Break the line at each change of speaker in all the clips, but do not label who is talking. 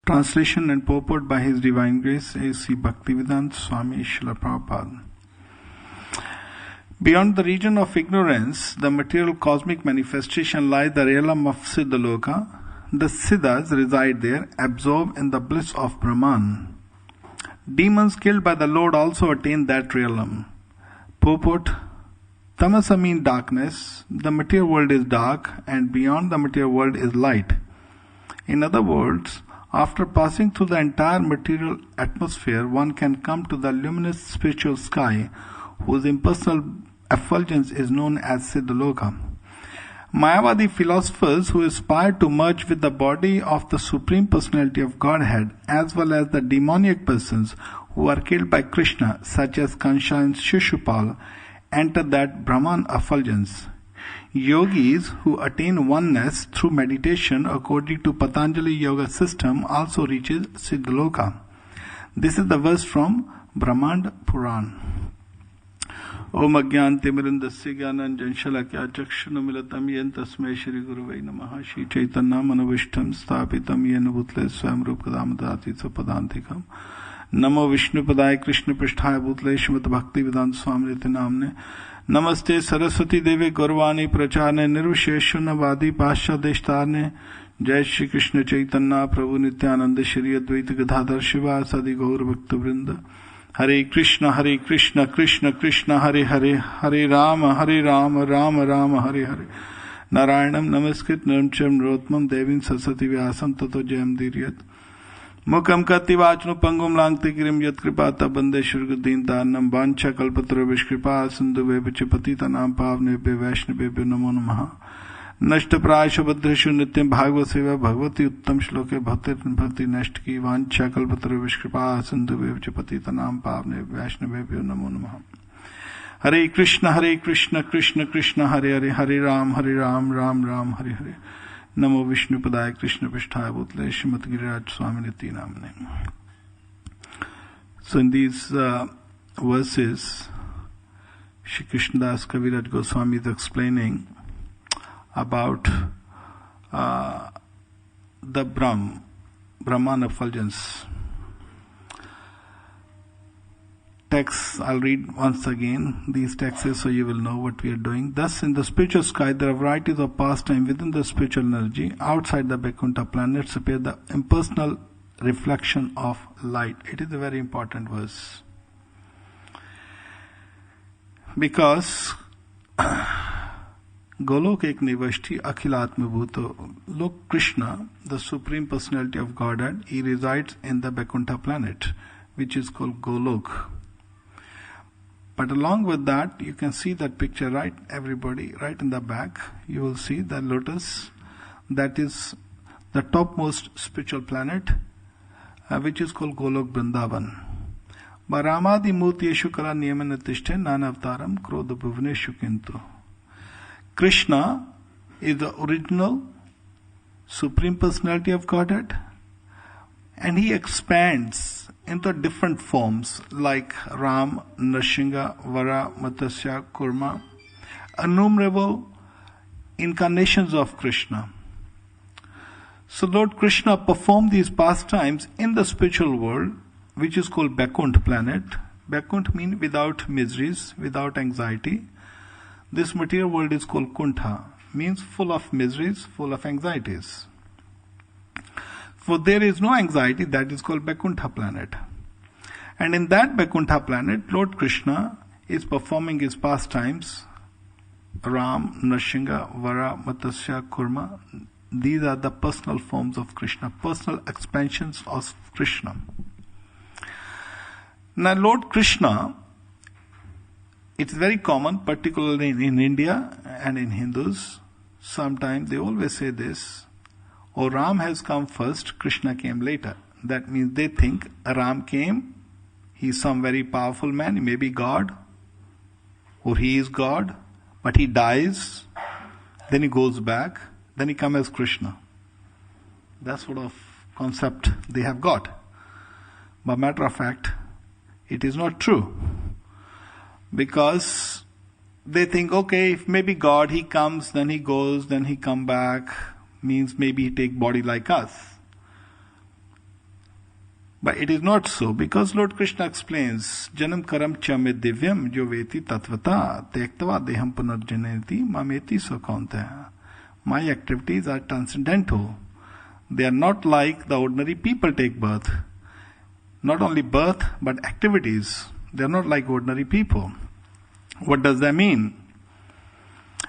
Translation and purport by His Divine Grace A.C. Bhaktivedanta Swami Srila Prabhupada. Beyond the region of ignorance, the material cosmic manifestation lies the realm of Siddhaloka. The Siddhas reside there, absorbed in the bliss of Brahman. Demons killed by the Lord also attain that realm. Purport: Tamasa means darkness. The material world is dark, and beyond the material world is light. In other words, after passing through the entire material atmosphere, one can come to the luminous spiritual sky, whose impersonal effulgence is known as Siddhaloka. Mayavadi philosophers who aspire to merge with the body of the Supreme Personality of Godhead, as well as the demoniac persons who are killed by Krishna, such as Kansha and Shishupal, enter that Brahman effulgence. Yogis who attain oneness through meditation according to Patanjali Yoga system also reaches Siddhaloka. This is the verse from Brahmand Puran. Om Agyanti Mirindasya Gyananjan Shalakya Chakshunamilatam Yen Tasmai Shri Guruvai Namaha Shri Chaitanya Manavishtam Sthapitam Yen Bhutle Swayam Rupkadamadati Sapadantikam Namo Vishnu Padaya Krishna Pristhaya Bhutle Shrimad Bhakti Vedanta Swami Niti Namne Namaste Saraswati Devi Gaurvani Pracharne Nirvisheshuna Vadi Pascha Deshtarne Jai Shri Krishna Chaitanya Prabhu Nityananda Shri Advaita Gadadhar Shiva Sadi Gaur Bhakta Vrinda Hare Krishna Krishna Krishna Hare Hare Hare Rama Rama Rama Hare Hare Narayanam Namaskrit Nirmcham Rotmam Devin Saraswati Vyasam Tato Jayam Diryat Mukam Kati Vachnu Pangum Langti Kirim Yat Kripata Bande Shurgadin Tarnam Vancha Kalpatra Vishkripa Sindhu Vepachipatita Nam Pavne Vaishnabe Namo Namaha नष्ट प्राय शुभद्रेशु नित्यम भागवत सेवा भगवती उत्तम श्लोके भक्ति नष्ट की वांछा कल्पतरु विष्कृपा सिंधु पतित नाम पावने वैष्णवेभ्यो नमो नमः हरे कृष्ण कृष्ण कृष्ण हरे हरे हरे राम राम राम हरे हरे नमो विष्णु पदाय कृष्ण पृष्ठाय भूतले श्रीमद गिरिराज स्वामी निति नामने. So in these verses, Shri Krishnadas Kaviraj Goswami is explaining about the Brahman effulgence. Texts, I'll read once again these texts so you will know what we are doing. Thus, in the spiritual sky, there are varieties of pastime within the spiritual energy. Outside the Vaikuntha planets appear the impersonal reflection of light. It is a very important verse. Because Golok ek nivashti akhilatma bhuto. Look, Krishna, the Supreme Personality of Godhead, he resides in the Vaikuntha planet, which is called Golok. But along with that, you can see that picture, right? Everybody, right in the back, you will see the lotus. That is the topmost spiritual planet, which is called Golok Vrindavan. Baramadi Murti Yeshu Kala Niyamanatishte Nanavtaram Krodha Bhuvaneshu Kintu. Krishna is the original Supreme Personality of Godhead, and he expands into different forms like Ram, Nrsimha, Vara, Matsya, Kurma, innumerable incarnations of Krishna. So Lord Krishna performed these pastimes in the spiritual world, which is called Vaikuntha planet. Vaikuntha means without miseries, without anxiety. This material world is called Kuntha, means full of miseries, full of anxieties. For there is no anxiety, that is called Vaikuntha planet. And in that Vaikuntha planet, Lord Krishna is performing his pastimes, Ram, Nrsimha, Vara, Matsya, Kurma. These are the personal forms of Krishna, personal expansions of Krishna. Now Lord Krishna, it's very common, particularly in India and in Hindus. Sometimes they always say this: "Oh, Ram has come first, Krishna came later." That means they think Ram came, he's some very powerful man, he may be God, or he is God, but he dies, then he goes back, then he comes as Krishna. That sort of concept they have got. But matter of fact, it is not true. Because they think, okay, if maybe God, he comes, then he goes, then he come back, means maybe he take body like us. But it is not so, because Lord Krishna explains, Janam karam chame divyam jo veti tatvata tektava deham punarjaneti mameti sokaunteya. My activities are transcendental. They are not like the ordinary people take birth. Not only birth, but activities. They are not like ordinary people. What does that mean?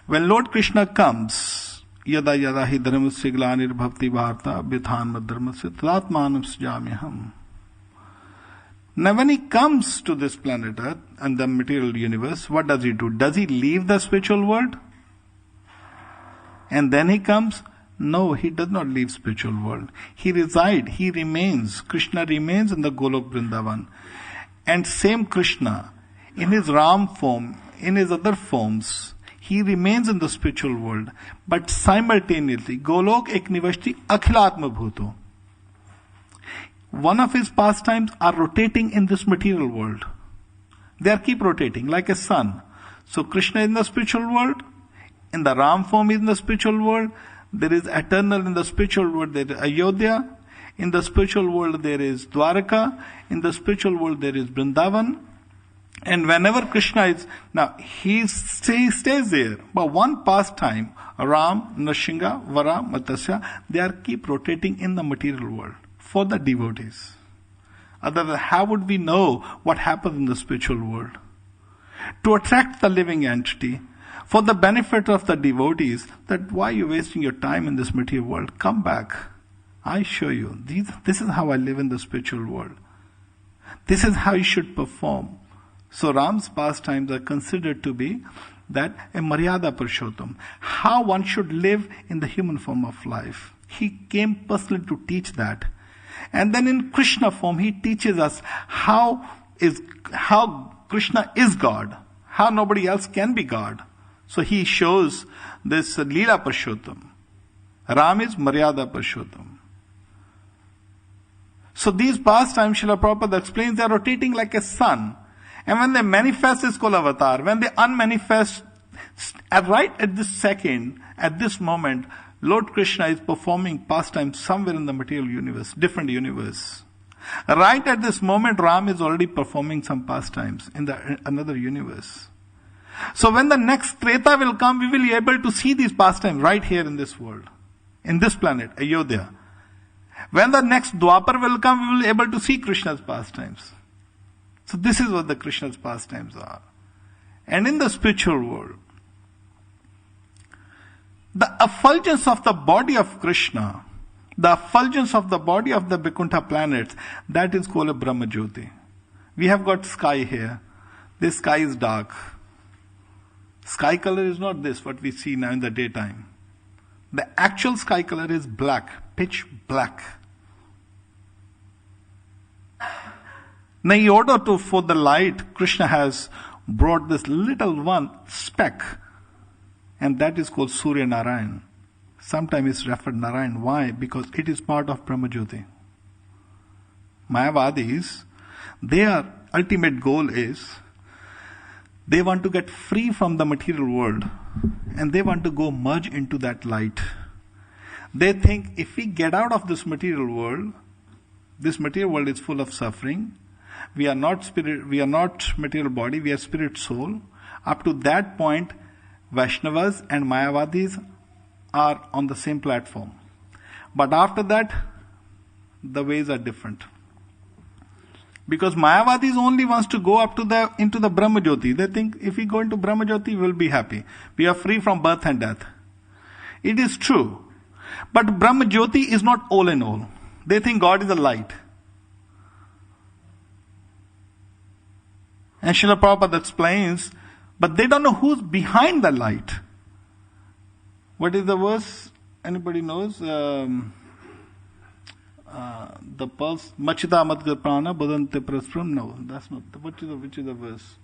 When Lord Krishna comes, yada yada hi dharmasya glanir bhavati bharta abhyuthan madharmasya tadatmanam sujamyaham. Now when he comes to this planet Earth and the material universe, what does he do? Does he leave the spiritual world? And then he comes? No, he does not leave spiritual world. He resides, he remains. Krishna remains in the Golok Vrindavan. And same Krishna, in his Ram form, in his other forms, he remains in the spiritual world. But simultaneously, Golok ek nivashti akhilatma bhuto. One of his pastimes are rotating in this material world. They keep rotating like a sun. So Krishna is in the spiritual world. In the Ram form is in the spiritual world. There is eternal in the spiritual world. There is Ayodhya. In the spiritual world there is Dwaraka. In the spiritual world there is Vrindavan. And whenever Krishna is, now he stays there. But one pastime, Ram, Nrsimha, Vara, Matsya, they keep rotating in the material world for the devotees. Otherwise, how would we know what happens in the spiritual world? To attract the living entity, for the benefit of the devotees, that why are you wasting your time in this material world? Come back. I show you. This is how I live in the spiritual world. This is how you should perform. So Ram's pastimes are considered to be that a Maryada Purushottam. How one should live in the human form of life. He came personally to teach that. And then in Krishna form, he teaches us how Krishna is God. How nobody else can be God. So he shows this Lila Purushottam. Ram is Maryada Purushottam. So these pastimes, Srila Prabhupada explains, they are rotating like a sun. And when they manifest, it's called avatar. When they unmanifest, right at this second, at this moment, Lord Krishna is performing pastimes somewhere in the material universe, different universe. Right at this moment, Ram is already performing some pastimes in another universe. So when the next Treta will come, we will be able to see these pastimes right here in this world, in this planet, Ayodhya. When the next Dwapar will come, we will be able to see Krishna's pastimes. So this is what the Krishna's pastimes are. And in the spiritual world, the effulgence of the body of Krishna, the effulgence of the body of the Vaikuntha planets, that is called a Brahma Jyoti. We have got sky here. This sky is dark. Sky color is not this, what we see now in the daytime. The actual sky color is black, pitch black. Now in order for the light, Krishna has brought this little one speck, and that is called Surya Narayan. Sometimes it's referred Narayan. Why? Because it is part of Brahma Jyoti. Mayavadis, their ultimate goal is, they want to get free from the material world, and they want to go merge into that light. They think if we get out of this material world is full of suffering. We are not spirit, we are not material body, we are spirit soul. Up to that point, Vaishnavas and Mayavadis are on the same platform. But after that, the ways are different. Because Mayavadis only wants to go up to into the Brahma Jyoti. They think if we go into Brahma Jyoti, we will be happy. We are free from birth and death. It is true. But Brahma Jyoti is not all in all. They think God is a light. And Srila Prabhupada explains, but they don't know who's behind the light. What is the verse? Anybody knows? The pulse, Machita Madhya Prana, Badante Praspram. No, that's not. Which is the verse?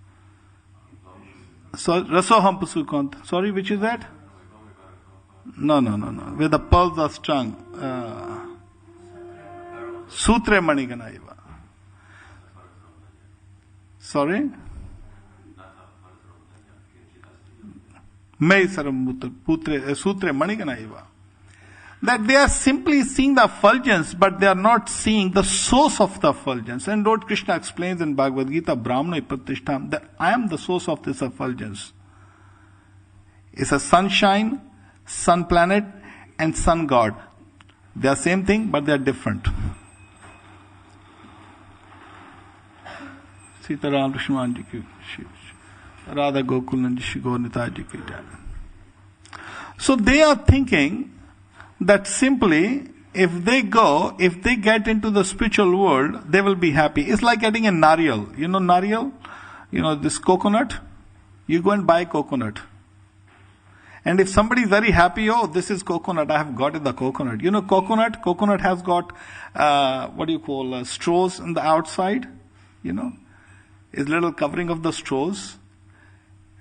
So, Rasoham Pasukant. Sorry, which is that? No. Where the pearls are strung. Sutre Maniganaiva. Sorry? May Saram Putre Sutre Maniganaiva. that they are simply seeing the effulgence, but they are not seeing the source of the effulgence. And Lord Krishna explains in Bhagavad Gita, Brahmana Pratishtham, that I am the source of this effulgence. It's a sunshine, sun planet, and sun god. They are same thing, but they are different. Sita Ram Krishna ji ki Radha Gokul Nandi Shri Gaur Nitai ji ki jai. So they are thinking that simply if they get into the spiritual world, they will be happy. It's like getting a nariyal. You know nariyal? You know this coconut? You go and buy coconut. And if somebody is very happy, oh, this is coconut, I have got the coconut. You know coconut has got, straws on the outside, you know. It's little covering of the straws.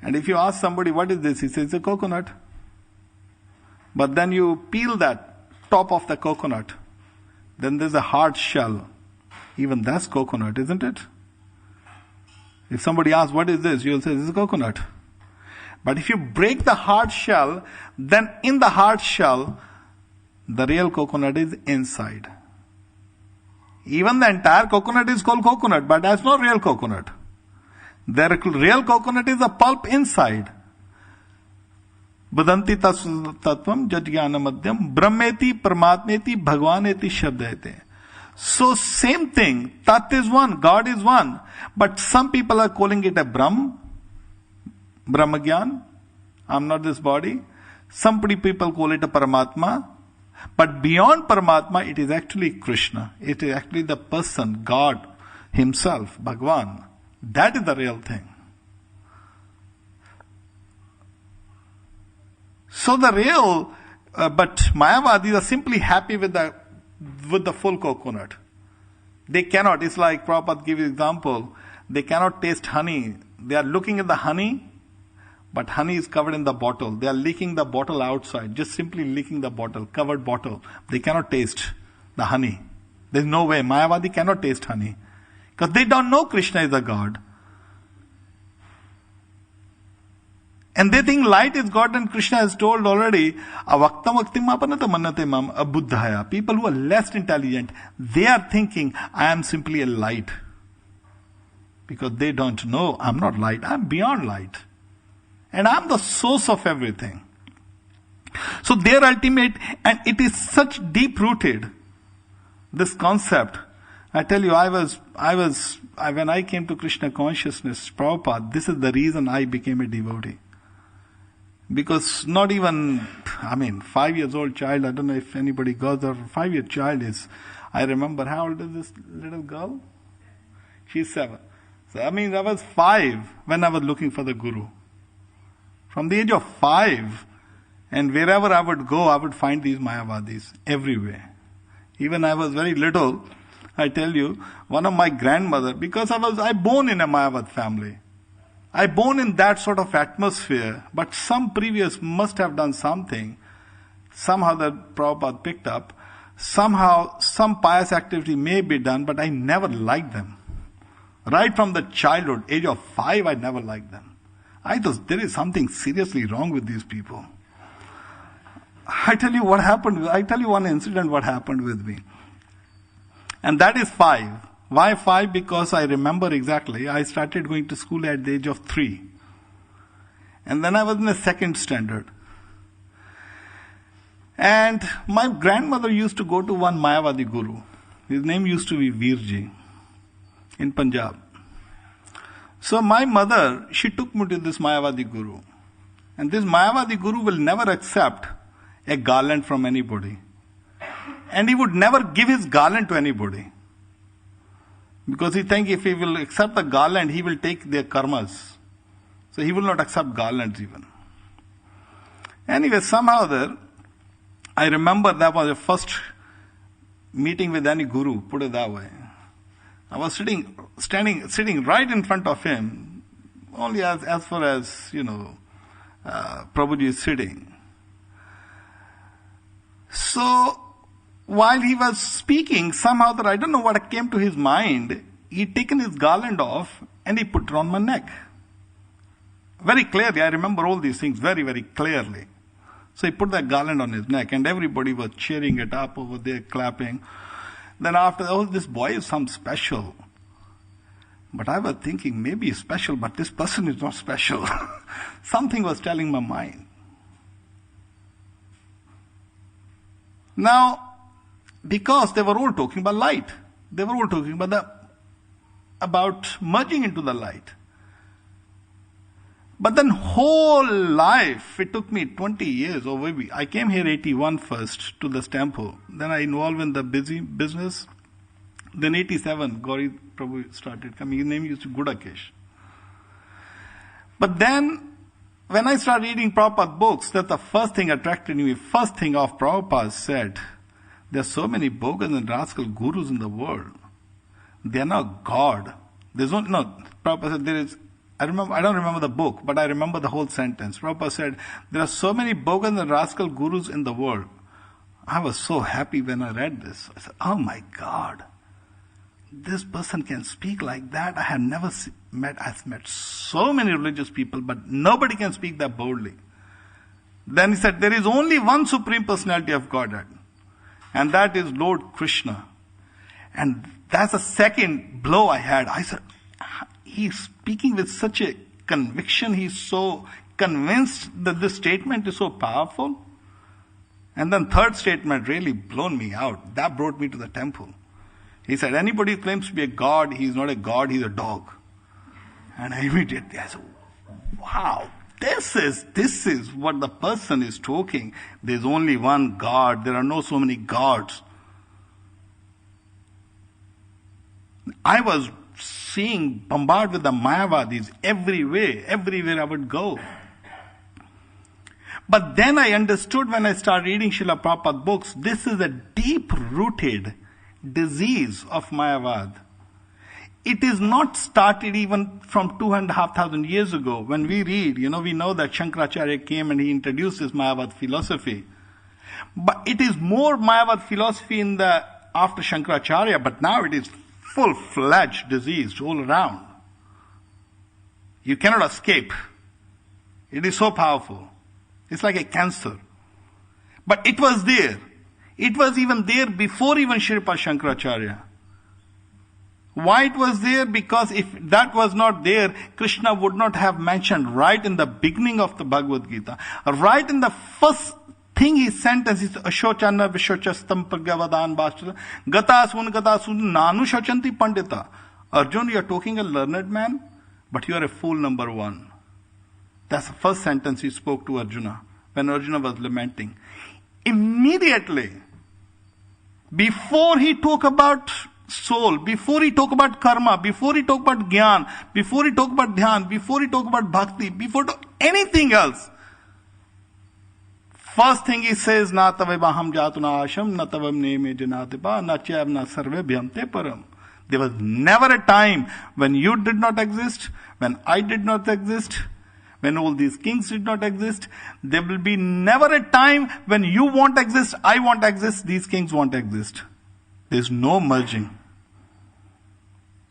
And if you ask somebody, what is this? He says, it's a coconut. But then you peel that top of the coconut. Then there's a hard shell. Even that's coconut, isn't it? If somebody asks, what is this? You'll say, this is coconut. But if you break the hard shell, then in the hard shell, the real coconut is inside. Even the entire coconut is called coconut, but that's not real coconut. The real coconut is the pulp inside. Badanti tatvam jajjana madhyam brahmeti paramatmeti bhagwaneti shabdayate. So same thing, Tat is one, God is one. But some people are calling it a Brahmagyan. I'm not this body. Some people call it a Paramatma. But beyond Paramatma, it is actually Krishna. It is actually the person, God himself, Bhagwan. That is the real thing. So the real, but Mayavadis are simply happy with the full coconut. They cannot, it's like Prabhupada gives example, they cannot taste honey. They are looking at the honey, but honey is covered in the bottle. They are leaking the bottle outside, just simply leaking the bottle, covered bottle. They cannot taste the honey. There is no way. Mayavadi cannot taste honey. Because they don't know Krishna is a God. And they think light is God, and Krishna has told already, avaktam vaktim apanata mannate mam abuddhaya. People who are less intelligent, they are thinking, I am simply a light. Because they don't know, I'm not light, I'm beyond light. And I'm the source of everything. So their ultimate, and it is such deep rooted, this concept. I tell you, when I came to Krishna consciousness, Prabhupada, this is the reason I became a devotee. Because not even, 5 years old child, I don't know if anybody goes there, 5-year child is, I remember, how old is this little girl? She's 7. So I was 5 when I was looking for the Guru. From the age of 5, and wherever I would go, I would find these Mayavadis everywhere. Even I was very little, I tell you, one of my grandmother, because I born in a Mayavad family. I born in that sort of atmosphere, but some previous must have done something. Somehow that Prabhupada picked up. Somehow some pious activity may be done, but I never liked them. Right from the childhood, age of 5, I never liked them. I thought there is something seriously wrong with these people. I tell you what happened. I tell you one incident what happened with me. And that is 5. Why 5? Because I remember exactly. I started going to school at the age of 3. And then I was in the 2nd standard. And my grandmother used to go to one Mayavadi Guru. His name used to be Veerji in Punjab. So my mother, she took me to this Mayavadi Guru. And this Mayavadi Guru will never accept a garland from anybody. And he would never give his garland to anybody. Because he thinks if he will accept the garland, he will take their karmas. So he will not accept garlands even. Anyway, somehow I remember that was the first meeting with any guru, put it that way. I was sitting right in front of him, only as far as, Prabhuji is sitting. So, while he was speaking, somehow I don't know what came to his mind, he'd taken his garland off and he put it on my neck. Very clearly, I remember all these things very, very clearly. So he put that garland on his neck and everybody was cheering it up over there, clapping. Then after, oh, this boy is some special. But I was thinking, maybe he's special, but this person is not special. Something was telling my mind. Now, because they were all talking about light. They were all talking about merging into the light. But then whole life, it took me 20 years or maybe. I came here 81 first to this temple. Then I involved in the busy business. Then 87, Gauri Prabhu started coming. His name used to Gudakesh. But then, when I started reading Prabhupada books, that's the first thing attracted me. First thing of Prabhupada said, there are so many bogus and rascal gurus in the world. They are not God. There's no, Prabhupada said there is, I don't remember the book, but I remember the whole sentence. Prabhupada said, there are so many bogus and rascal gurus in the world. I was so happy when I read this. I said, oh my God. This person can speak like that. I have never I've met so many religious people, but nobody can speak that boldly. Then he said, there is only one Supreme Personality of Godhead, and that is Lord Krishna. And that's the second blow I had. I said, he's speaking with such a conviction. He's so convinced that this statement is so powerful. And then third statement really blown me out. That brought me to the temple. He said, anybody who claims to be a god, he's not a god, he's a dog. And I immediately I said, wow, this is what the person is talking. There's only one God. There are no so many gods. I was seeing bombarded with the Mayavadis everywhere I would go. But then I understood when I started reading Srila Prabhupada books, this is a deep-rooted disease of Mayavad. It is not started even from 2,500 years ago. When we read, we know that Shankaracharya came and he introduced this Mayavad philosophy. But it is more Mayavad philosophy after Shankaracharya, but now it is full-fledged disease all around. You cannot escape. It is so powerful. It's like a cancer. But it was there. It was even there before even Shripad Shankaracharya. Why it was there? Because if that was not there, Krishna would not have mentioned right in the beginning of the Bhagavad Gita. Right in the first thing he sentenced is Ashochanna Vishocastam Pragyavadan Bhashtra Gatasun Nanu Shochanti Pandita. Arjun, you are talking a learned man, but you are a fool, number one. That's the first sentence he spoke to Arjuna when Arjuna was lamenting. Immediately, before he talked about soul, before he talked about karma, before he talked about jnana, before he talked about dhyan, before he talked about bhakti, before anything else, first thing he says, na tavibaham jatuna asham, na tavam neme janatipa, na chav na sarve bhyamte param. There was never a time when you did not exist, when I did not exist, when all these kings did not exist. There will be never a time when you won't exist, I won't exist, these kings won't exist. There is no merging.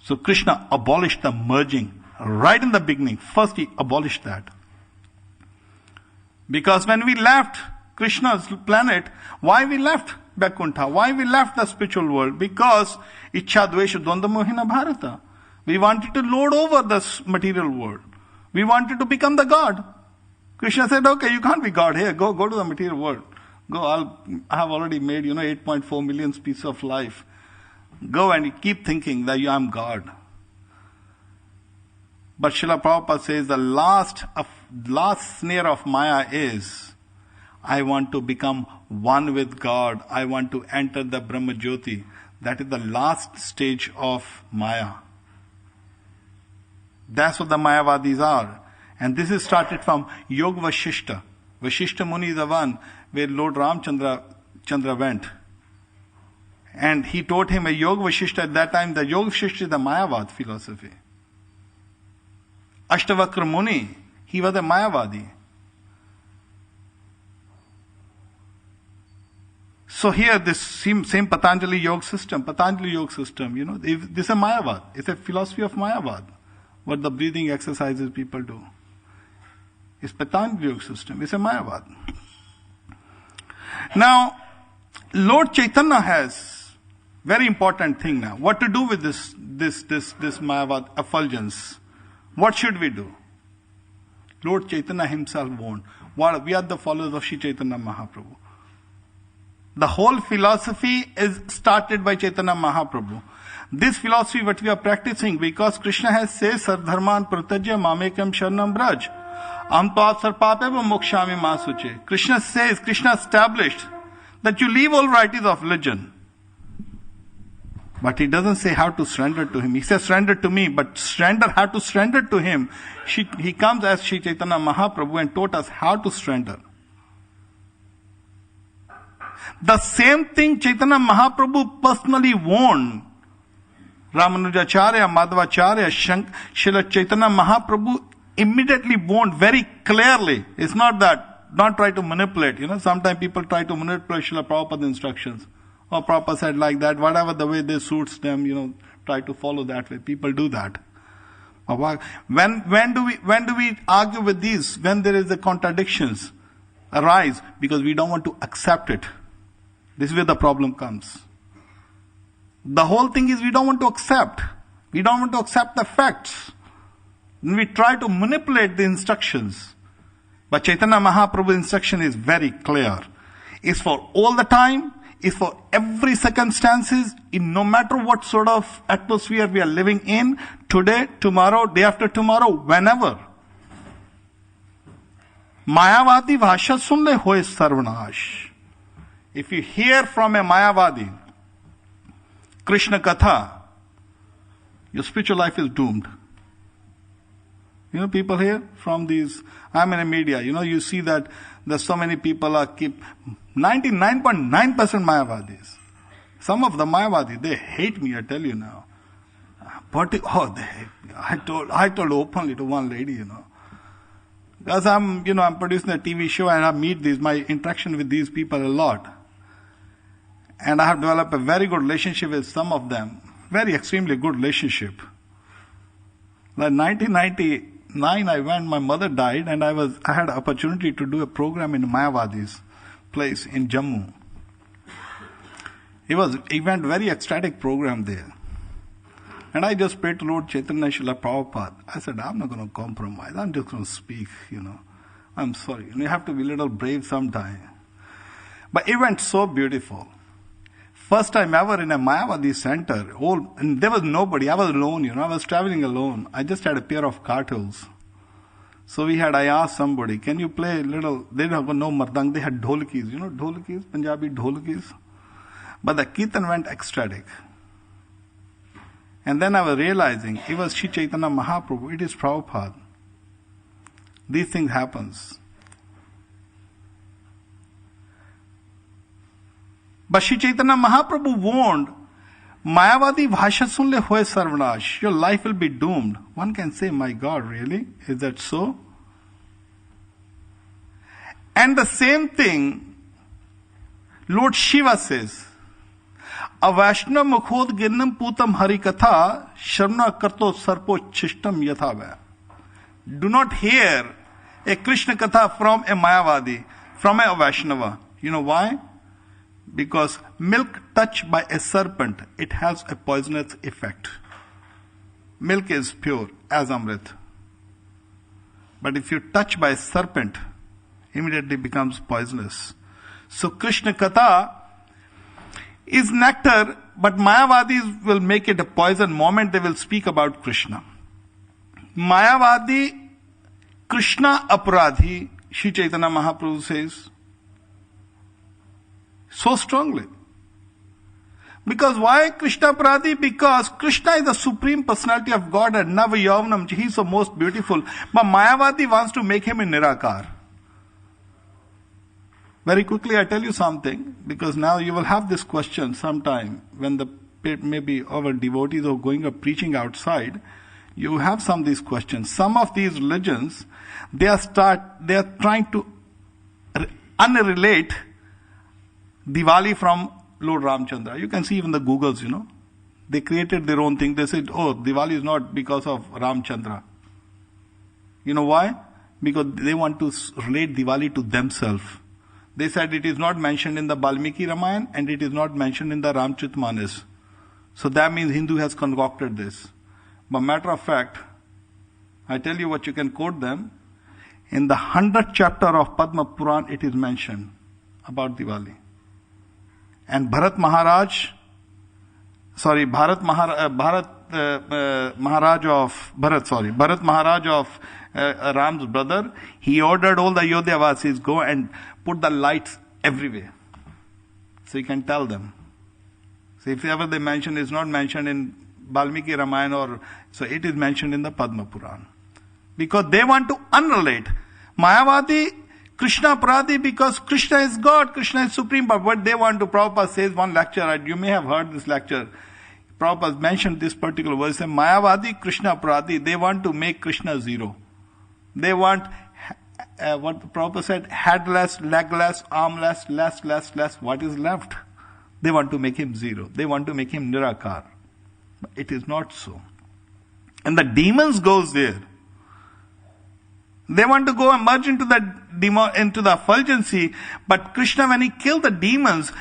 So Krishna abolished the merging right in the beginning. First he abolished that. Because when we left Krishna's planet, why we left Vaikuntha? Why we left the spiritual world? Because Ichha Dvesha Dvandva Mohina Bharata. We wanted to lord over this material world. We wanted to become the God. Krishna said, okay, you can't be God here. Go to the material world. Go, I have already made, 8.4 million pieces of life. Go and keep thinking that I am God. But Srila Prabhupada says the last snare of Maya is, I want to become one with God. I want to enter the Brahma Jyoti. That is the last stage of Maya. That's what the Mayavadis are. And this is started from Yoga Vashishta. Vashishta Muni is the one where Lord Chandra went. And he taught him a Yoga Vashishta. At that time, the Yoga Vashishta is the Mayavad philosophy. Ashtavakra Muni, he was a Mayavadi. So here, this same Patanjali Yoga system, this is a Mayavad. It's a philosophy of Mayavad. What the breathing exercises people do. It's Patanjali Yoga system. It's a Mayavad. Now, Lord Chaitanya has very important thing now. What to do with this Mayavad effulgence? What should we do? Lord Chaitanya himself warned. We are the followers of Sri Chaitanya Mahaprabhu. The whole philosophy is started by Chaitanya Mahaprabhu. This philosophy what we are practicing, because Krishna has said, Sardharman pratajya mamekam sharnam braj. Amtvat sarpapeva mokshami masuche. Krishna says, Krishna established that you leave all varieties of religion. But he doesn't say how to surrender to him. He says surrender to me, but how to surrender to him. He comes as Sri Chaitanya Mahaprabhu and taught us how to surrender. The same thing Chaitanya Mahaprabhu personally warned Ramanujacharya, Madhvacharya, Srila Chaitanya Mahaprabhu immediately warned very clearly. It's not that, don't try to manipulate. Sometimes people try to manipulate Srila Prabhupada's instructions. Or Prabhupada said like that, whatever the way they suits them, try to follow that way. People do that. When do we argue with these? When there is the contradictions arise, because we don't want to accept it. This is where the problem comes. The whole thing is we don't want to accept. We don't want to accept the facts. We try to manipulate the instructions. But Chaitanya Mahaprabhu's instruction is very clear. It's for all the time. It's for every circumstances. In no matter what sort of atmosphere we are living in. Today, tomorrow, day after tomorrow, whenever. Mayavadi bhasha sun le hoye sarvanash. If you hear from a Mayavadi Krishna Katha, your spiritual life is doomed. People here from these, I'm in the media, you see that there's so many people are 99.9% Mayavadis. Some of the Mayavadis, they hate me, I tell you now. But, I told openly to one lady, Because I'm producing a TV show and I meet my interaction with these people a lot. And I have developed a very good relationship with some of them. Very extremely good relationship. Like 1999, my mother died and I had opportunity to do a program in Mayavadi's place in Jammu. It went very ecstatic program there. And I just prayed to Lord Chaitanya Srila Prabhupada. I said, I'm not going to compromise. I'm just going to speak, I'm sorry. You have to be a little brave sometime. But it went so beautiful. First time ever in a Mayavadi center, and there was nobody. I was alone, I was traveling alone. I just had a pair of cartels. So I asked somebody, can you play a little, they didn't have no mardang, they had dholkis, dholkis, Punjabi dholkis. But the kirtan went ecstatic. And then I was realizing, it was Sri Chaitanya Mahaprabhu, it is Prabhupada. These things happens. But Sri Chaitanya Mahaprabhu warned, Mayavadi bhasha sun le hoye sarvanash. Your life will be doomed. One can say, my God, really? Is that so? And the same thing, Lord Shiva says, Avaishna mukhod girnam putam harikatha, sharna karto sarpo chishtam yathava. Do not hear a Krishna Katha from a Mayavadi, from a Vaishnava. You know why? Because milk touched by a serpent, it has a poisonous effect. Milk is pure as Amrit. But if you touch by a serpent, immediately becomes poisonous. So Krishna Katha is nectar, but Mayavadis will make it a poison moment they will speak about Krishna. Mayavadi, Krishna Aparadhi, Sri Chaitanya Mahaprabhu says, so strongly. Because why Krishna Aparadhi? Because Krishna is the Supreme Personality of God and Nava Yavanam, he is the most beautiful. But Mayavadi wants to make him a Nirakar. Very quickly I tell you something, because now you will have this question sometime when maybe our devotees are going or preaching outside. You have some of these questions. Some of these religions, they are trying to unrelate Diwali from Lord Ramchandra. You can see even the Googles, They created their own thing. They said, Diwali is not because of Ramchandra. You know why? Because they want to relate Diwali to themselves. They said it is not mentioned in the Valmiki Ramayana and it is not mentioned in the Ramcharitmanas. So that means Hindu has concocted this. But matter of fact, I tell you what, you can quote them. In the 100th chapter of Padma Puran, it is mentioned about Diwali. And Bharat Maharaj Maharaj of Ram's brother, he ordered all the Ayodhyavasis go and put the lights everywhere. So you can tell them. So if ever they mention, it's not mentioned in Valmiki Ramayana or, so it is mentioned in the Padma Puran. Because they want to unrelate. Mayavadi, Krishna Pradi, because Krishna is God, Krishna is supreme, but what they want to, Prabhupada says one lecture, you may have heard this lecture, Prabhupada mentioned this particular verse, Mayavadi, Krishna Pradi, they want to make Krishna zero. They want, what Prabhupada said, headless, legless, armless, less, what is left? They want to make him zero. They want to make him Nirakar. But it is not so. And the demons goes there. They want to go and merge into the effulgency, but Krishna, when he killed the demons,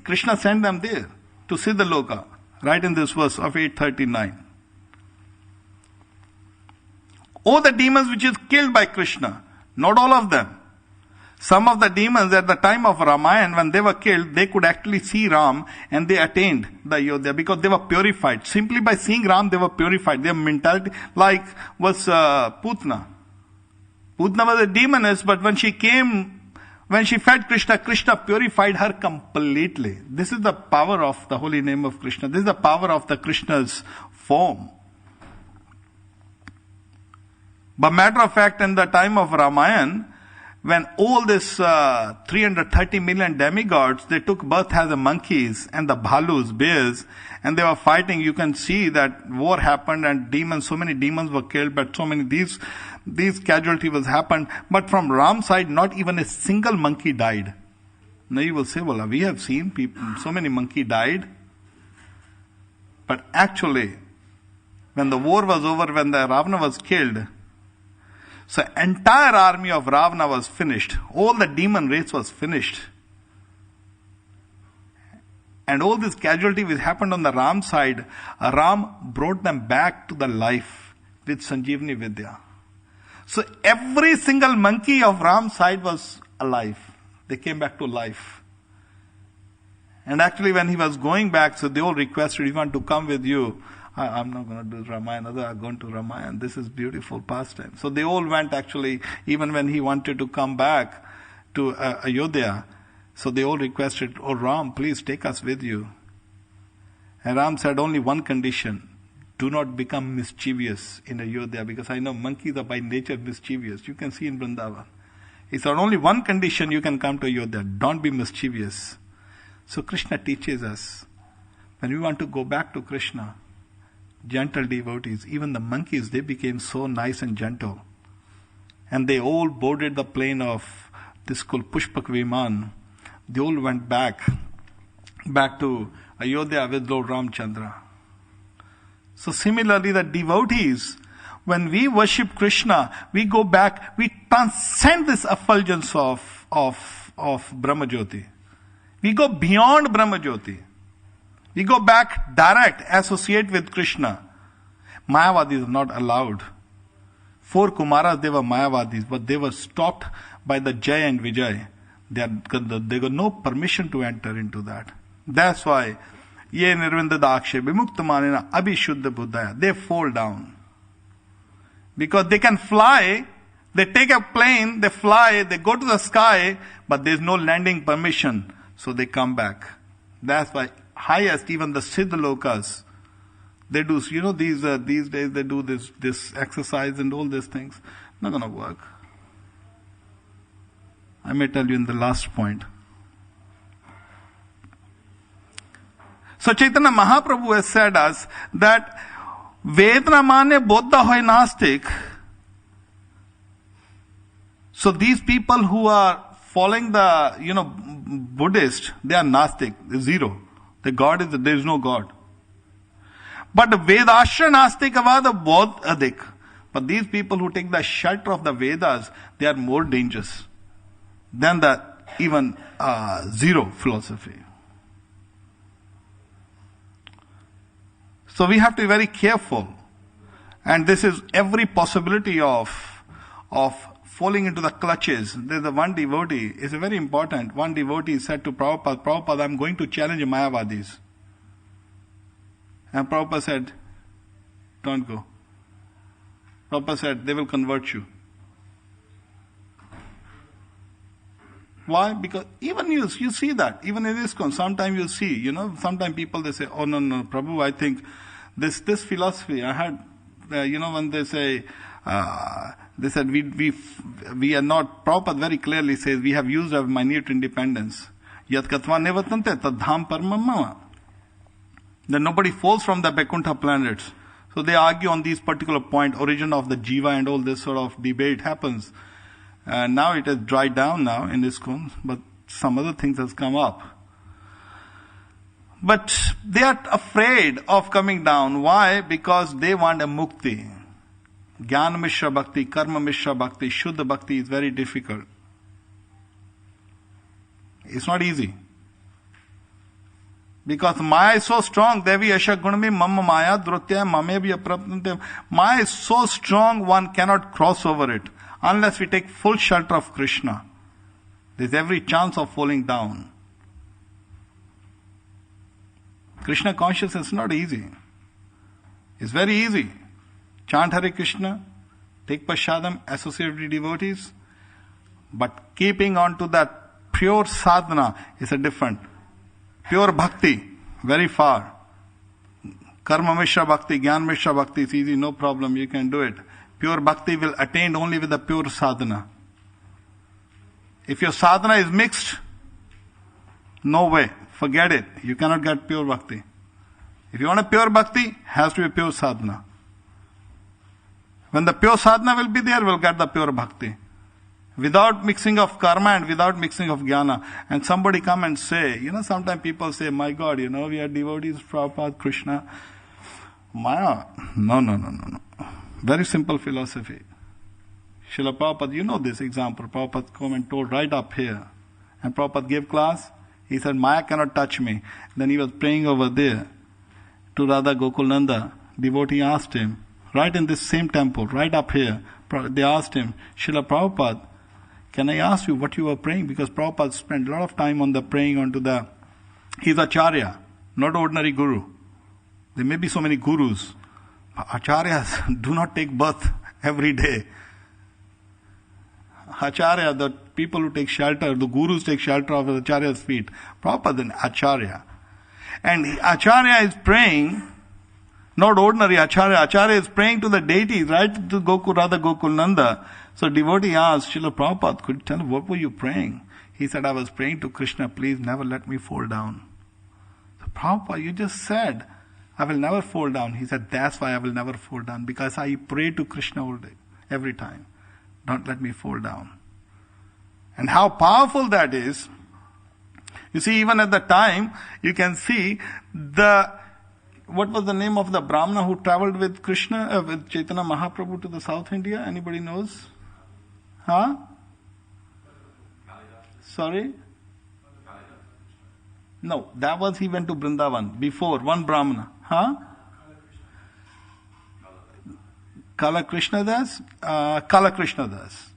Krishna sent them there to Siddhaloka, right in this verse of 839. All the demons which is killed by Krishna, not all of them. Some of the demons at the time of Ramayana, when they were killed, they could actually see Ram and they attained the Ayodhya because they were purified. Simply by seeing Ram, they were purified. Their mentality, like was Putna. Putna was a demoness, but when she fed Krishna, Krishna purified her completely. This is the power of the holy name of Krishna. This is the power of the Krishna's form. But matter of fact, in the time of Ramayana, when all this 330 million demigods, they took birth as the monkeys and the bhalus, bears, and they were fighting. You can see that war happened and demons, so many demons were killed, but so many these casualties was happened. But from Ram's side, not even a single monkey died. Now you will say, well, we have seen people, so many monkey died. But actually, when the war was over, when the Ravana was killed, so entire army of Ravana was finished. All the demon race was finished. And all this casualty which happened on the Ram side, Ram brought them back to the life with Sanjeevani Vidya. So every single monkey of Ram's side was alive. They came back to life. And actually when he was going back, so they all requested, we want to come with you. I'm not going to do Ramayana, others are going to Ramayana. This is beautiful pastime. So they all went actually, even when he wanted to come back to Ayodhya. So they all requested, oh Ram, please take us with you. And Ram said, only one condition. Do not become mischievous in Ayodhya, because I know monkeys are by nature mischievous. You can see in Vrindavan. He said, only one condition you can come to Ayodhya. Don't be mischievous. So Krishna teaches us, when we want to go back to Krishna, gentle devotees, even the monkeys, they became so nice and gentle. And they all boarded the plane of this called Pushpak Viman. They all went back to Ayodhya with Lord Ramchandra. So similarly, the devotees, when we worship Krishna, we go back, we transcend this effulgence of Brahmajyoti. We go beyond Brahmajyoti. We go back direct, associate with Krishna. Mayavadis are not allowed. 4 Kumaras, they were Mayavadis, but they were stopped by the Jai and Vijay. They got no permission to enter into that. That's why, Ye Nirvinda Dakshe, Vimukta Manina, Abhishuddha Buddhaya, they fall down. Because they can fly, they take a plane, they fly, they go to the sky, but there's no landing permission, so they come back. That's why highest, even the Siddhalokas, they do, these days they do this exercise and all these things. Not going to work. I may tell you in the last point. So Chaitanya Mahaprabhu has said us that Vedna mane bodha hoy nastik. So these people who are following the, Buddhist, they are nastik, zero. The God there is no God. But the Vedashra Nastikavada both adik. But these people who take the shelter of the Vedas, they are more dangerous than the even zero philosophy. So we have to be very careful. And this is every possibility of falling into the clutches. There's the one devotee, it's very important. One devotee said to Prabhupada, Prabhupada, I'm going to challenge Mayavadis. And Prabhupada said, don't go. Prabhupada said, they will convert you. Why? Because even you see that, even in ISKCON, sometimes you see, sometimes people they say, oh no, Prabhu, I think this philosophy, I had, when they say, they said we are not, Prabhupada very clearly says, we have used our minute independence. Yat katva nevatante tadham parmamama. Then nobody falls from the Vaikuntha planets. So they argue on these particular point, origin of the jiva and all this sort of debate happens. And now it has dried down now in ISKCON, but some other things has come up. But they are afraid of coming down. Why? Because they want a mukti. Jnana Mishra Bhakti, Karma Mishra Bhakti, Shuddha Bhakti is very difficult. It's not easy. Because Maya is so strong, Devi Asha Gunami Mamma Maya Drutya Mamebhya Prapnante. Maya is so strong, one cannot cross over it. Unless we take full shelter of Krishna. There's every chance of falling down. Krishna consciousness is not easy. It's very easy. Chant Hare Krishna, take Pashadam, associate with devotees, but keeping on to that pure sadhana is a different. Pure bhakti, very far. Karma Mishra Bhakti, Jnana Mishra Bhakti is easy, no problem, you can do it. Pure bhakti will attain only with the pure sadhana. If your sadhana is mixed, no way, forget it. You cannot get pure bhakti. If you want a pure bhakti, has to be pure sadhana. When the pure sadhana will be there, we'll get the pure bhakti. Without mixing of karma and without mixing of jnana. And somebody come and say, sometimes people say, my God, we are devotees, Prabhupada, Krishna. Maya. No. Very simple philosophy. Srila Prabhupada, you know this example. Prabhupada come and told right up here. And Prabhupada gave class. He said, Maya cannot touch me. Then he was praying over there to Radha Gokulnanda. Devotee asked him, right in this same temple, right up here, they asked him, Srila Prabhupada, can I ask you what you were praying? Because Prabhupada spent a lot of time on the praying onto he's Acharya, not ordinary guru. There may be so many gurus. Acharyas do not take birth every day. Acharya, the people who take shelter, the gurus take shelter of the Acharya's feet. Prabhupada is Acharya. And Acharya is praying, not ordinary Acharya. Acharya is praying to the deity, right to Radha Gokulnanda. So devotee asked, Srila Prabhupada, could you tell what were you praying? He said, I was praying to Krishna, please never let me fall down. So Prabhupada, you just said, I will never fall down. He said, that's why I will never fall down. Because I pray to Krishna all day, every time. Don't let me fall down. And how powerful that is. You see, even at the time, you can see what was the name of the Brahmana who traveled with Krishna, with Chaitanya Mahaprabhu to the South India? Anybody knows? Huh? Sorry? No, that was he went to Vrindavan. Before, one Brahmana. Huh? Kala Krishna Das? Kala Krishna Das.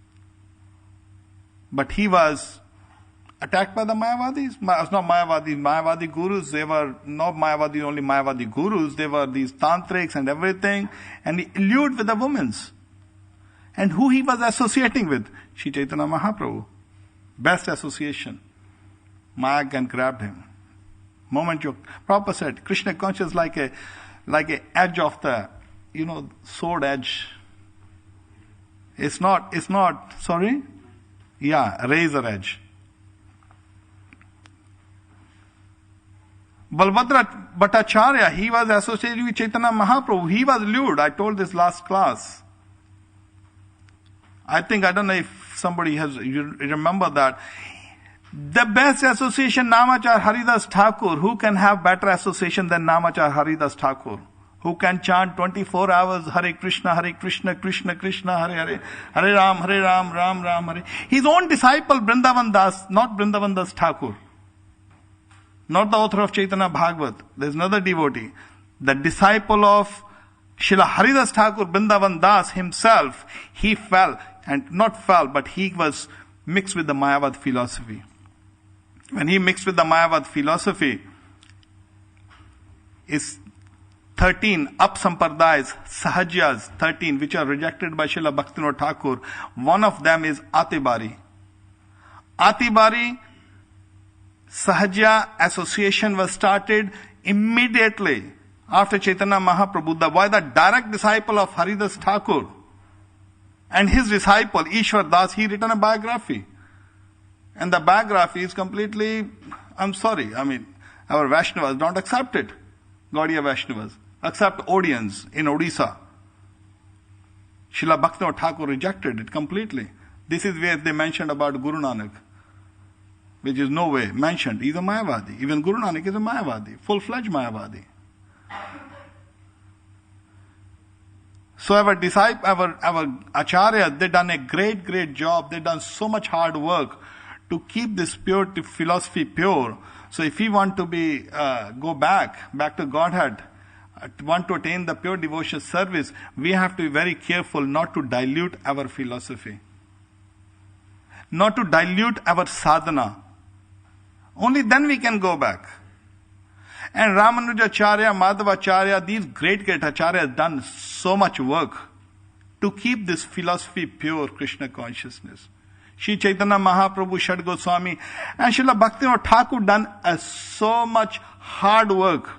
But he was attacked by the Mayavadis. Not Mayavadis, Mayavadi gurus. They were not Mayavadi, only Mayavadi gurus. They were these tantrics and everything. And he lured with the women's. And who he was associating with? Shri Chaitanya Mahaprabhu. Best association. Maya can grab him. Moment you, Prabhupada said, Krishna conscious like a edge of the, sword edge. It's not, sorry? Yeah, razor edge. Balbhadra Bhattacharya, he was associated with Chaitanya Mahaprabhu. He was lured. I told this last class. I don't know if somebody you remember that. The best association, Namachar Haridas Thakur. Who can have better association than Namachar Haridas Thakur? who can chant 24 hours Hare Krishna, Krishna Krishna, Hare Hare, Hare Ram, Ram Ram, Hare. His own disciple, Vrindavan Das, not Vrindavan Das Thakur, not the author of Chaitanya Bhagavat. There's another devotee. The disciple of Srila Haridas Thakur, Vrindavan Das himself, he fell, and not fell, but he was mixed with the Mayavad philosophy. When he mixed with the Mayavad philosophy, is 13 up-sampradayas, sahajyas, 13, which are rejected by Srila Bhaktivinoda Thakur. One of them is Atibari. Atibari Sahajya Association was started immediately after Chaitanya Mahaprabhu, by the direct disciple of Haridas Thakur. And his disciple, Ishwar Das, he written a biography. And the biography is completely, I'm sorry, our Vaishnavas don't accept it. Gaudiya Vaishnavas accept Odians in Odisha. Srila Bhaktivinoda Thakur rejected it completely. This is where they mentioned about Guru Nanak, which is no way mentioned. He's a Mayavadi. Even Guru Nanak is a Mayavadi, full-fledged Mayavadi. So our disciple, our acharyas, they done a great job. They done so much hard work to keep this pure philosophy pure. So if we want to go back to Godhead, want to attain the pure devotional service, we have to be very careful not to dilute our philosophy, not to dilute our sadhana. Only then we can go back. And Ramanuja Acharya, Madhava Acharya, these great acharyas done so much work to keep this philosophy pure, Krishna consciousness. Sri Chaitanya Mahaprabhu, Shad Goswami, and Srila Bhaktivinoda Thakur done so much hard work.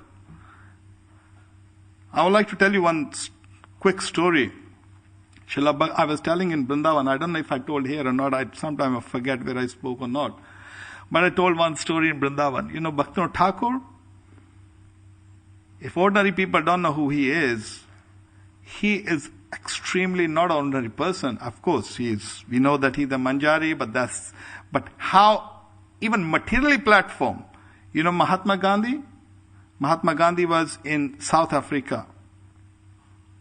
I would like to tell you one quick story. I was telling in Vrindavan, I don't know if I told here or not, sometimes I forget where I spoke or not. But I told one story in Vrindavan. You know Bhaktivinoda Thakur? If ordinary people don't know who he is extremely not an ordinary person. Of course, we know that he's a Manjari, but how, even materially platform. You know Mahatma Gandhi? Mahatma Gandhi was in South Africa.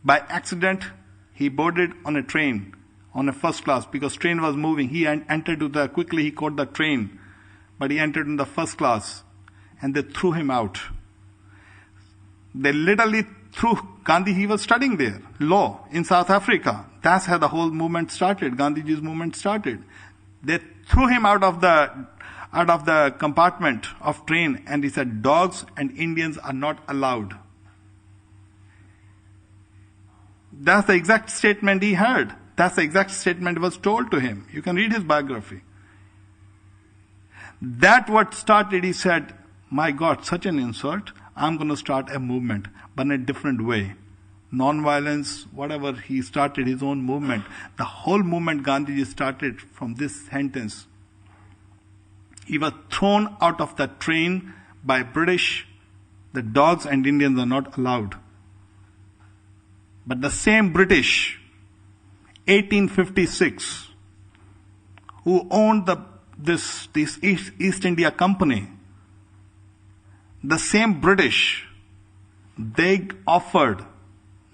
By accident, he boarded on a train, on a first class, because train was moving. He entered quickly he caught the train, but he entered in the first class, and they threw him out. They literally threw Gandhi. He was studying there, law in South Africa. That's how the whole movement started. Gandhiji's movement started. They threw him out of the compartment of train, and he said, dogs and Indians are not allowed. That's the exact statement he heard. That's the exact statement was told to him. You can read his biography. That what started, he said, my God, such an insult. I'm going to start a movement, but in a different way. Non-violence, whatever, he started his own movement. The whole movement Gandhiji started from this sentence. He was thrown out of the train by British. The dogs and Indians are not allowed. But the same British, 1856, who owned this East India Company, the same British, they offered,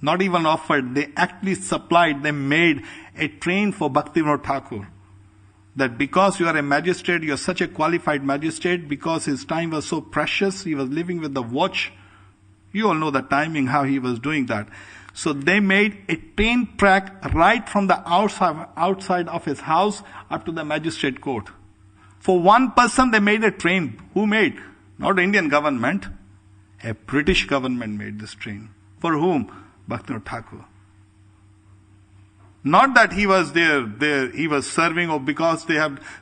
not even offered, they actually supplied, they made a train for Bhaktivinoda Thakur. That because you are a magistrate, you are such a qualified magistrate, because his time was so precious, he was living with the watch. You all know the timing, how he was doing that. So they made a train track right from the outside of his house up to the magistrate court. For one person they made a train. Who made? Not the Indian government. A British government made this train. For whom? Bhaktivinoda Thakur. Not that he was there, he was serving, or because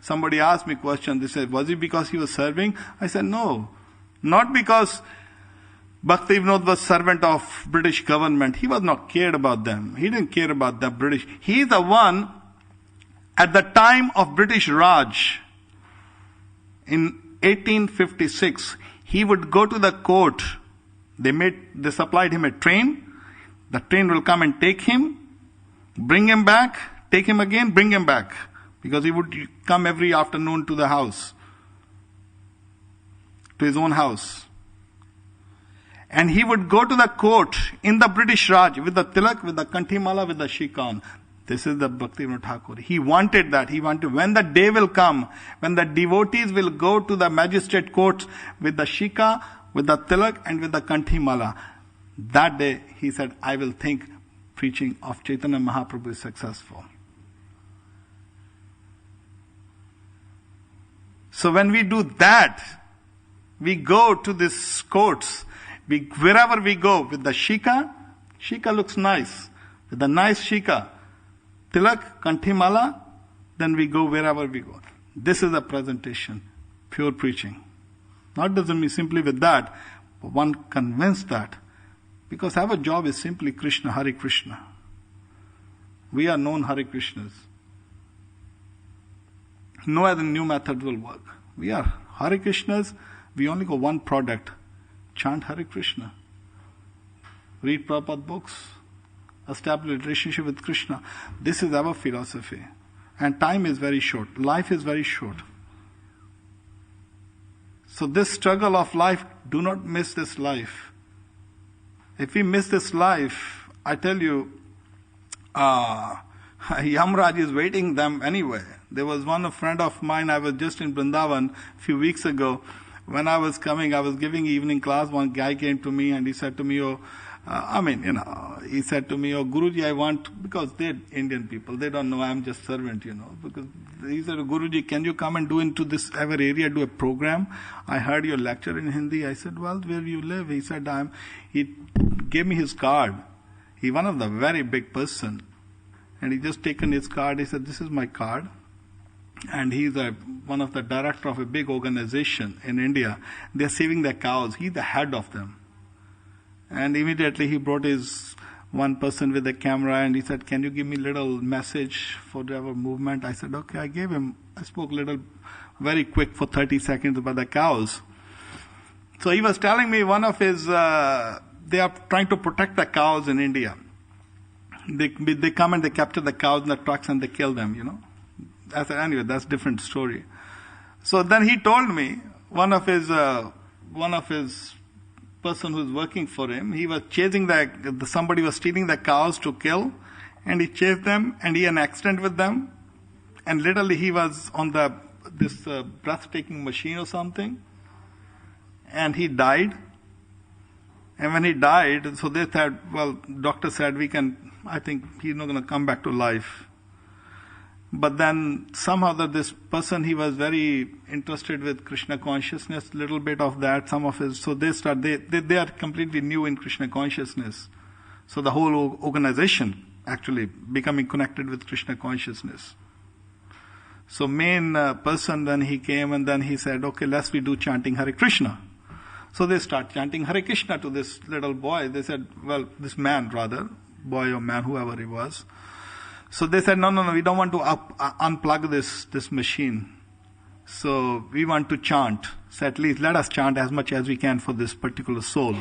somebody asked me a question, they said, was it because he was serving? I said, no. Not because Bhaktivinoda was servant of British government. He was not cared about them. He didn't care about the British. He is the one, at the time of British Raj, in 1856, he would go to the court. They supplied him a train. The train will come and take him, bring him back, take him again, bring him back. Because he would come every afternoon to the house, to his own house. And he would go to the court in the British Raj with the tilak, with the kanthimala, with the shika on. This is the Bhaktivinoda Thakur. He wanted that. He wanted, when the day will come, when the devotees will go to the magistrate courts with the shika, with the tilak, and with the kanthimala, that day, he said, I will think preaching of Chaitanya Mahaprabhu is successful. So when we do that, we go to these courts, wherever we go with the shika looks nice, with the nice shika, tilak, kanthimala, then we go wherever we go. This is a presentation, pure preaching. Not doesn't mean simply with that, but one convinced that. Because our job is simply Krishna, Hare Krishna. We are known Hare Krishnas. No other new method will work. We are Hare Krishnas, we only got one product. Chant Hare Krishna. Read Prabhupada books. Establish a relationship with Krishna. This is our philosophy. And time is very short. Life is very short. So this struggle of life, do not miss this life. If we miss this life, I tell you, Yamraj is waiting them anyway. There was one friend of mine, I was just in Vrindavan a few weeks ago. When I was coming, I was giving evening class. One guy came to me and he said to me, he said to me, Guruji, I want, because they're Indian people, they don't know I'm just servant, because he said, Guruji, can you come and do into this our area, do a program? I heard your lecture in Hindi. I said, well, where do you live? He said, he gave me his card. He one of the very big person. And he just taken his card. He said, this is my card. And he's one of the director of a big organization in India. They're saving their cows. He's the head of them. And immediately he brought his one person with a camera and he said, can you give me a little message for our movement? I said, okay. I spoke little, very quick for 30 seconds about the cows. So he was telling me one of his, they are trying to protect the cows in India. They come and they capture the cows in the trucks and they kill them, I said, anyway, that's a different story. So then he told me, one of his person who's working for him, he was chasing somebody was stealing the cows to kill, and he chased them, and he had an accident with them, and literally he was on this breathtaking machine or something, and he died. And when he died, so they said, well, doctor said I think he's not going to come back to life. But then somehow this person, he was very interested with Krishna consciousness, little bit of that, some of his, so they are completely new in Krishna consciousness. So the whole organization actually becoming connected with Krishna consciousness. So main person, then he came and then he said, okay, we do chanting Hare Krishna. So they start chanting Hare Krishna to this little boy. They said, well, this man rather, boy or man, whoever he was. So they said, no, we don't want to unplug this machine. So we want to chant. So at least let us chant as much as we can for this particular soul.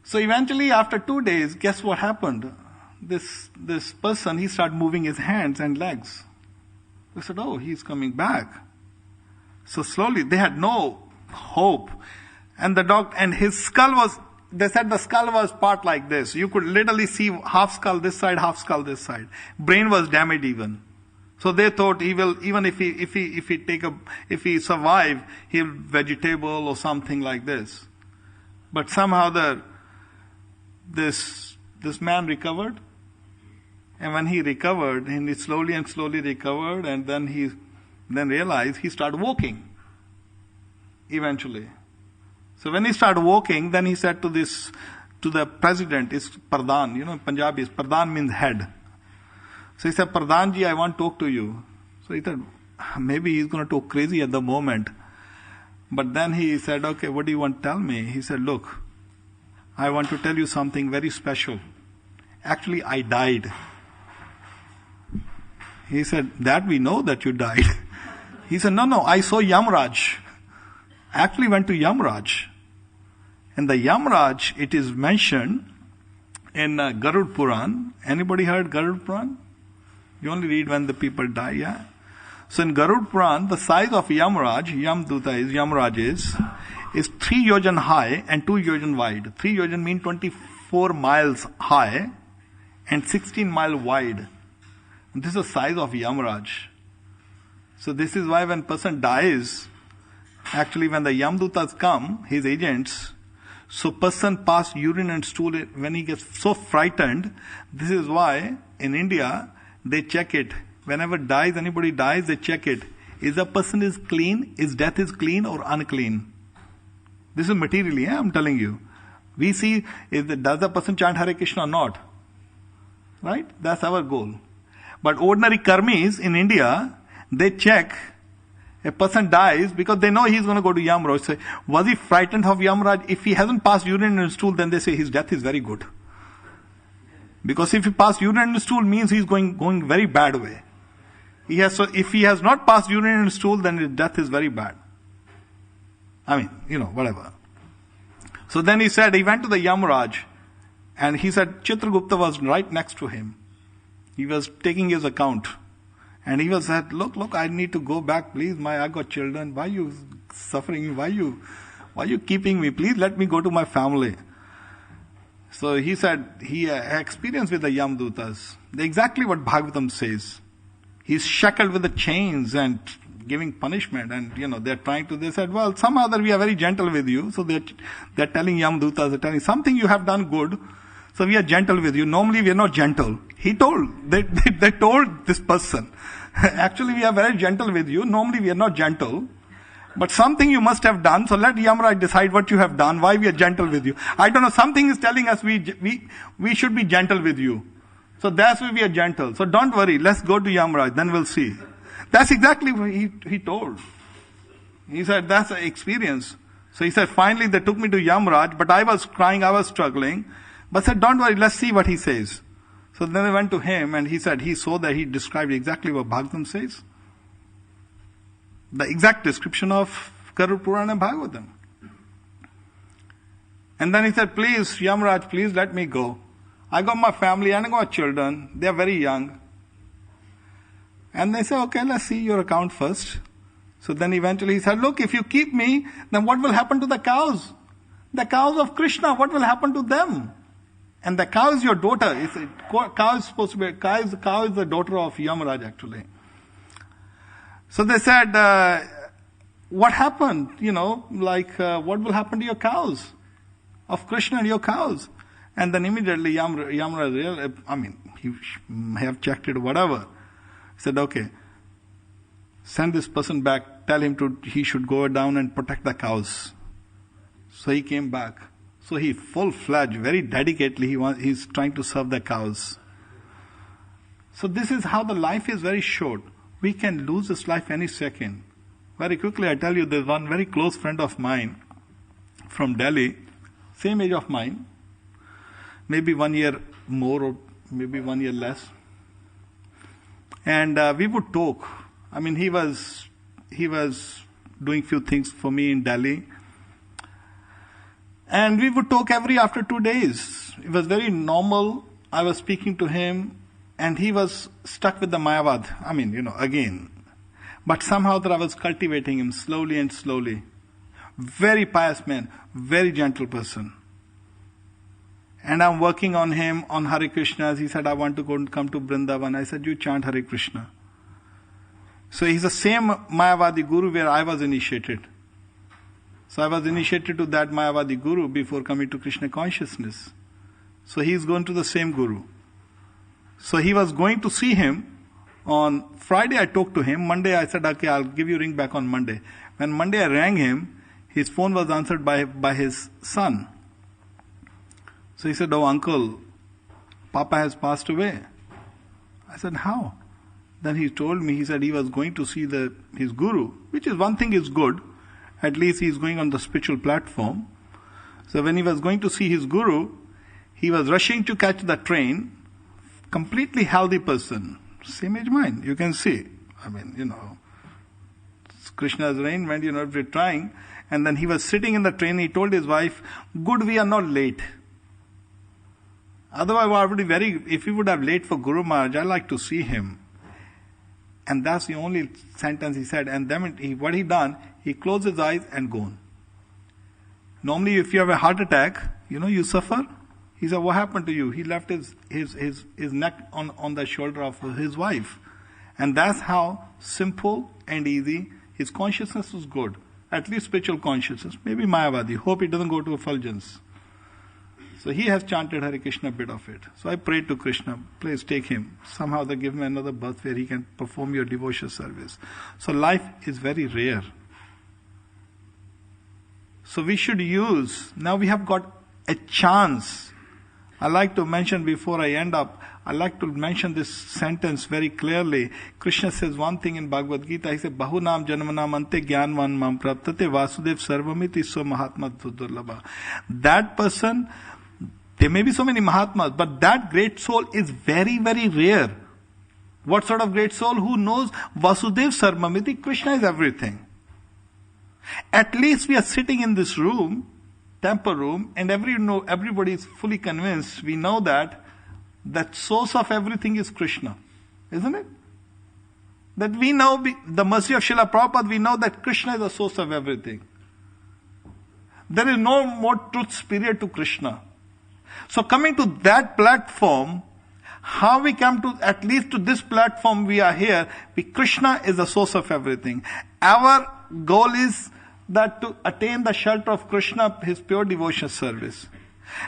So eventually after 2 days, guess what happened? This person, he started moving his hands and legs. They said, oh, he's coming back. So slowly, they had no hope. And and his skull was, they said the skull was part like this. You could literally see half skull this side, half skull this side. Brain was damaged even. So they thought he will, even if he survive, he'll vegetable or something like this. But somehow this man recovered. And when he recovered, and he slowly recovered, and then he realized he started walking. Eventually. So when he started walking, then he said to the president, is Pradhan, in Punjabi, Pradhan means head. So he said, Pradhan ji, I want to talk to you. So he said, maybe he's going to talk crazy at the moment. But then he said, okay, what do you want to tell me? He said, look, I want to tell you something very special. Actually, I died. He said, that we know that you died. He said, no, I saw Yamraj. I actually went to Yamraj. And the Yamraj, it is mentioned in Garud Puran. Anybody heard Garud Puran? You only read when the people die, yeah? So in Garud Puran, the size of Yamraj is 3 yojan high and 2 yojan wide. 3 yojan mean 24 miles high and 16 mile wide. This is the size of Yamraj. So this is why when person dies, actually when the Yamdutas come, his agents, so person pass urine and stool when he gets so frightened. This is why in India they check it. Whenever anybody dies, they check it. Is the person is clean? Is death is clean or unclean? This is materially, I'm telling you. We see, does the person chant Hare Krishna or not? Right? That's our goal. But ordinary karmis in India, they check a person dies because they know he's going to go to Yamraj. Say, was he frightened of Yamraj? If he hasn't passed urine and stool, then they say his death is very good. Because if he passed urine and stool, means he's going very bad way. If he has not passed urine and stool, then his death is very bad. I mean, whatever. So then he went to the Yamraj, and he said Chitragupta was right next to him. He was taking his account. And he was said, look, I need to go back, please. I got children. Why are you suffering? Why are you keeping me? Please let me go to my family. So he said, he experienced with the Yamdutas. Exactly what Bhagavatam says. He's shackled with the chains and giving punishment. And, they said, well, somehow that we are very gentle with you. So they're telling Yamdutas, they're telling something you have done good. So we are gentle with you. Normally we are not gentle. They told this person, actually we are very gentle with you. Normally we are not gentle. But something you must have done. So let Yamraj decide what you have done, why we are gentle with you. I don't know, something is telling us we should be gentle with you. So that's why we are gentle. So don't worry, let's go to Yamraj, then we'll see. That's exactly what he told. He said, that's the experience. So he said, finally they took me to Yamraj, but I was crying, I was struggling. But said, don't worry, let's see what he says. So then they went to him and he said, he saw that he described exactly what Bhagavatam says. The exact description of Garud Purana and Bhagavatam. And then he said, please, Yamraj, please let me go. I got my family and I got children. They are very young. And they said, okay, let's see your account first. So then eventually he said, look, if you keep me, then what will happen to the cows? The cows of Krishna, what will happen to them? And the cow is your daughter. Cow is supposed to be, cow is the daughter of Yamaraj actually. So they said, what happened? What will happen to your cows? Of Krishna and your cows? And then immediately Yamaraj, he may have checked it or whatever. He said, okay, send this person back, tell him he should go down and protect the cows. So he came back. So he full-fledged, very dedicatedly, he's trying to serve the cows. So this is how the life is very short. We can lose this life any second. Very quickly I tell you, there's one very close friend of mine from Delhi, same age of mine, maybe 1 year more or maybe 1 year less. And we would talk. He was doing few things for me in Delhi. And we would talk after 2 days. It was very normal. I was speaking to him and he was stuck with the Mayavad. Again. But somehow that I was cultivating him slowly and slowly. Very pious man, very gentle person. And I'm working on him on Hare Krishna. He said, I want to come to Vrindavan. I said, you chant Hare Krishna. So he's the same Mayavadi Guru where I was initiated. So I was initiated to that Mayavadi Guru before coming to Krishna consciousness. So he's going to the same Guru. So he was going to see him on Friday. I talked to him. Monday I said, okay, I'll give you a ring back on Monday. When Monday I rang him, his phone was answered by his son. So he said, oh uncle, Papa has passed away. I said, how? Then he told me, he said he was going to see his Guru, which is one thing is good. At least he is going on the spiritual platform. So when he was going to see his Guru, he was rushing to catch the train. Completely healthy person. Same age mine. You can see. Krishna's arrangement, if you're trying. And then he was sitting in the train. He told his wife, good we are not late. Otherwise, if we would have late for Guru Maharaj, I'd like to see him. And that's the only sentence he said. And then what he done, he closed his eyes and gone. Normally if you have a heart attack, you suffer. He said, what happened to you? He left his neck on the shoulder of his wife. And that's how simple and easy. His consciousness was good. At least spiritual consciousness. Maybe Mayavadi. Hope he doesn't go to effulgence. So he has chanted Hare Krishna, a bit of it. So I prayed to Krishna, please take him. Somehow they give him another birth where he can perform your devotion service. So life is very rare. So we should use, now we have got a chance. I like to mention before I end up, I like to mention this sentence very clearly. Krishna says one thing in Bhagavad Gita, he says, Bahunam janmanam ante jnanvan mam praptate vasudev sarvamiti so mahatma durlabha. That person, there may be so many Mahatmas, but that great soul is very, very rare. What sort of great soul? Who knows Vasudev Sarvamiti, Krishna is everything. At least we are sitting in this room, temple room, and everybody is fully convinced, we know that source of everything is Krishna. Isn't it? That we know, the mercy of Srila Prabhupada, we know that Krishna is the source of everything. There is no more truth superior to Krishna. So coming to that platform, how we come to, at least to this platform we are here, Krishna is the source of everything. Our goal is that to attain the shelter of Krishna, his pure devotion service.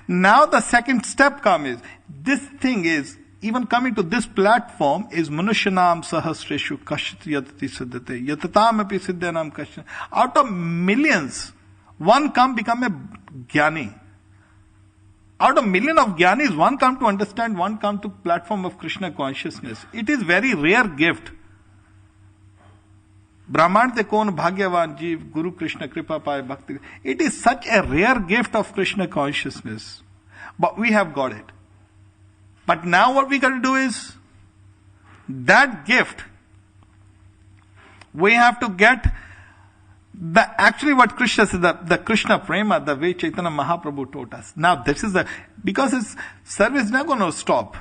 Now the second step comes, this thing is, even coming to this platform is Manushanam Sahasreshu Kashit Yatati Siddhate Yatatam Api Siddhanam Kashit. Out of millions, one become a Jnani. Out of million of Jnanis, one come to understand, one come to platform of Krishna consciousness. It is very rare gift. Brahman te kon bhagyavan jeev, Guru Krishna kripa paye bhakti. It is such a rare gift of Krishna consciousness. But we have got it. But now what we got to do is, that gift, we have to get actually what Krishna says, the Krishna Prema, the way Chaitanya Mahaprabhu taught us. Now this is because his service is not going to stop.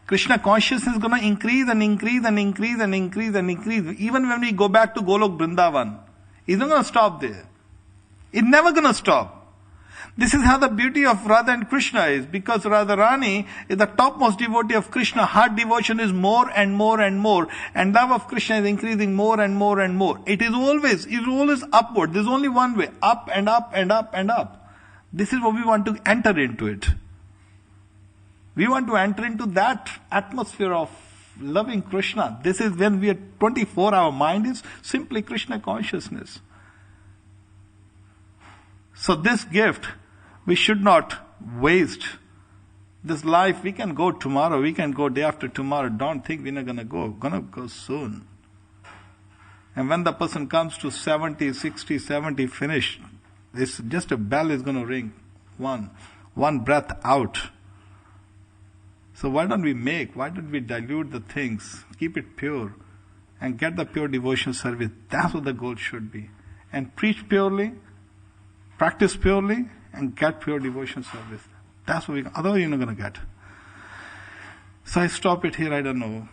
Krishna consciousness is going to increase and increase and increase and increase and increase. Even when we go back to Golok Vrindavan, it's not going to stop there. It's never going to stop. This is how the beauty of Radha and Krishna is, because Radharani is the topmost devotee of Krishna. Heart devotion is more and more and more, and love of Krishna is increasing more and more and more. It is always upward. There's only one way, up and up and up and up. This is what we want to enter into it. We want to enter into that atmosphere of loving Krishna. This is when we are 24, our mind is simply Krishna consciousness. So this gift, we should not waste. This life, we can go tomorrow, we can go day after tomorrow. Don't think we're not going to go. Going to go soon. And when the person comes to 70, 60, 70, finished, it's just a bell is going to ring. One breath out. So why don't we dilute the things, keep it pure, and get the pure devotion service? That's what the goal should be. And preach purely, practice purely, and get pure devotion service. That's what otherwise you're not going to get. So I stop it here, I don't know.